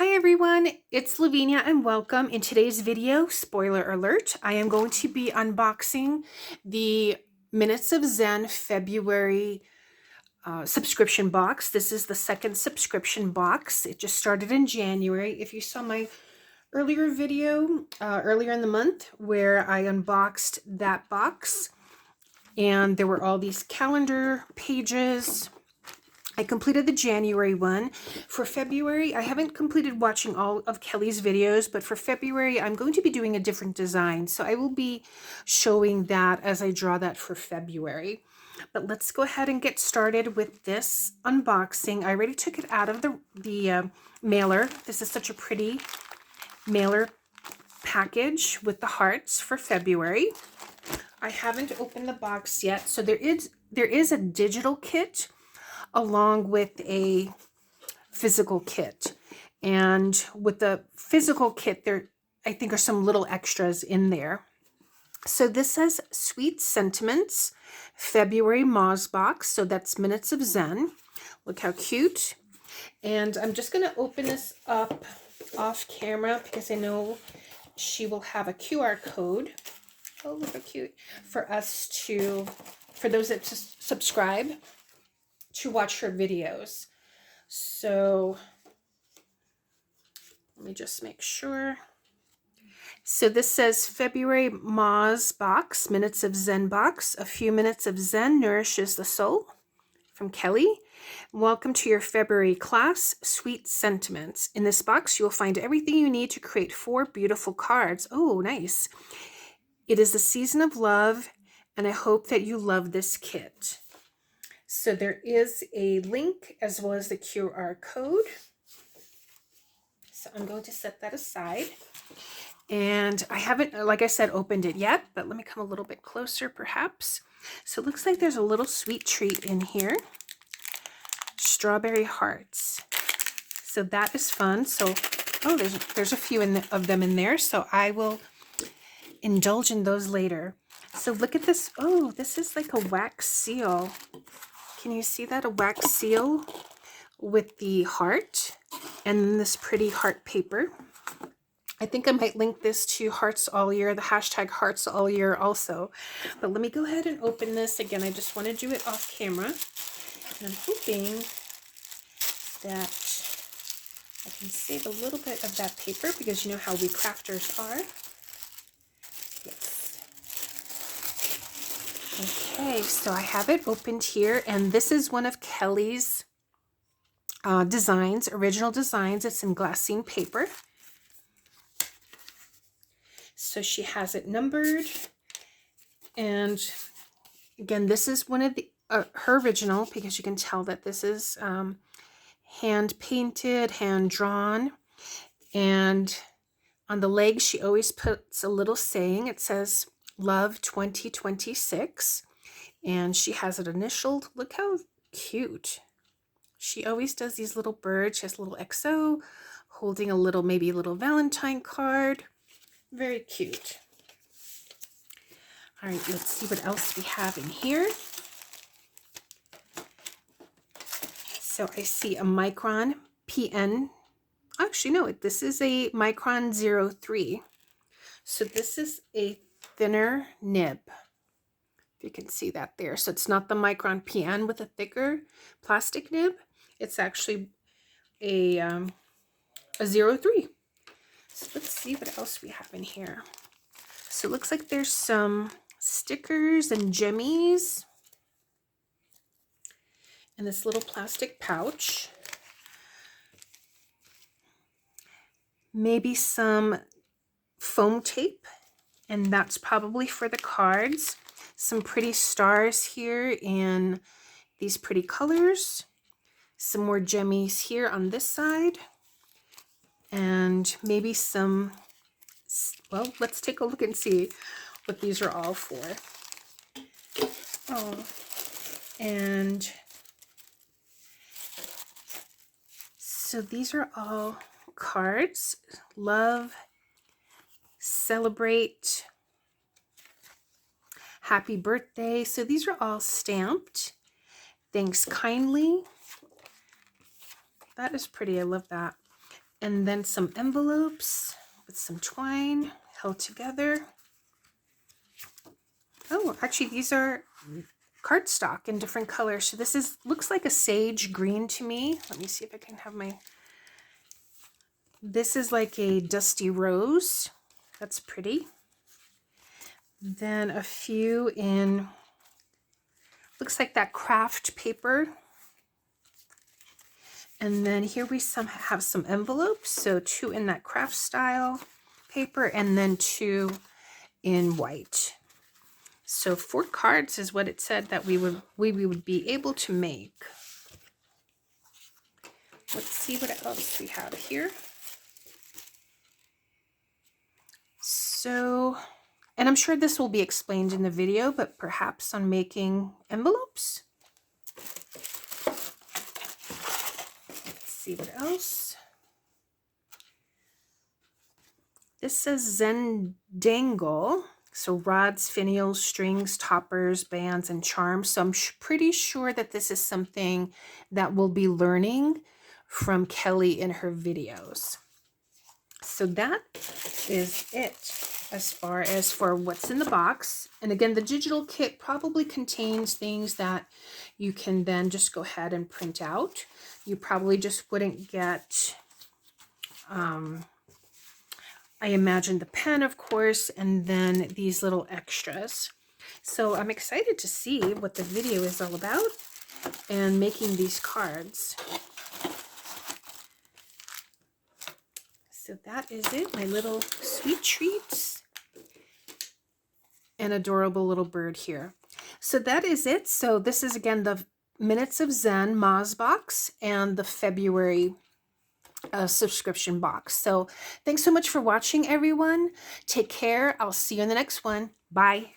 Hi everyone, it's Lavinia and welcome. In today's video, spoiler alert, I am going to be unboxing the Minutes of Zen February subscription box. This is the second subscription box. It just started in January. If you saw my earlier video earlier in the month where I unboxed that box and there were all these calendar pages, I completed the January one. For February, I haven't completed watching all of Kelli's videos, but for February, I'm going to be doing a different design. So I will be showing that as I draw that for February. But let's go ahead and get started with this unboxing. I already took it out of the mailer. This is such a pretty mailer package with the hearts for February. I haven't opened the box yet. So there is a digital kit along with a physical kit. And with the physical kit, there I think are some little extras in there. So this says Sweet Sentiments, February MoZBox. So that's Minutes of Zen. Look how cute. And I'm just going to open this up off camera because I know she will have a QR code. Oh, look how cute. For those that subscribe to watch her videos. So let me just make sure. So this says February MoZBox, Minutes of Zen box. A few minutes of Zen nourishes the soul. From Kelli. Welcome to your February class, Sweet Sentiments. In this box, you will find everything you need to create 4 beautiful cards. Oh, nice. It is the season of love, and I hope that you love this kit. So there is a link as well as the QR code. So I'm going to set that aside. And I haven't, like I said, opened it yet, but let me come a little bit closer perhaps. So it looks like there's a little sweet treat in here. Strawberry hearts. So that is fun. So, oh, there's a few of them in there. So I will indulge in those later. So look at this. Oh, this is like a wax seal. Can you see that? A wax seal with the heart and this pretty heart paper. I think I might link this to Hearts All Year, the hashtag Hearts All Year also. But let me go ahead and open this. Again, I just want to do it off camera. And I'm hoping that I can save a little bit of that paper because you know how we crafters are. Yes. Okay, so I have it opened here, and this is one of Kelli's designs, original designs. It's in glassine paper. So she has it numbered, and again, this is one of the her original because you can tell that this is hand painted, hand drawn, and on the legs she always puts a little saying. It says Love 2026, and she has it initialed. Look how cute. She always does these little birds. She has a little XO holding a little, maybe a little Valentine card. Very cute. All right, let's see what else we have in here. So I see a Micron PN. Actually, no, this is a Micron 03. So this is a thinner nib. If you can see that there. So it's not the Micron PN with a thicker plastic nib. It's actually a 03. So let's see what else we have in here. So it looks like there's some stickers and jimmies in this little plastic pouch. Maybe some foam tape, and that's probably for the cards. Some pretty stars here in these pretty colors. Some more jimmies here on this side. And maybe some, well, let's take a look and see what these are all for. Oh, and so these are all cards. Love, celebrate, happy birthday. So these are all stamped. Thanks kindly. That is pretty. I love that. And then some envelopes with some twine held together. Oh, actually these are cardstock in different colors. So this looks like a sage green to me. Let me see if I can have my... This is like a dusty rose. That's pretty. Then a few in, looks like that craft paper. And then here we have some envelopes. So 2 in that craft style paper and then 2 in white. So 4 cards is what it said that we would be able to make. Let's see what else we have here. So, and I'm sure this will be explained in the video, but perhaps on making envelopes. Let's see what else. This says Zentangle. So rods, finials, strings, toppers, bands, and charms. So I'm pretty sure that this is something that we'll be learning from Kelli in her videos. So that is it as far as for what's in the box. And again, the digital kit probably contains things that you can then just go ahead and print out. You probably just wouldn't get... I imagine the pen, of course, and then these little extras. So I'm excited to see what the video is all about and making these cards. So that is it, my little sweet treats. An adorable little bird here. So that is it. So this is again the Minutes of Zen MoZBox and the February subscription box. So thanks so much for watching, everyone. Take care. I'll see you in the next one. Bye.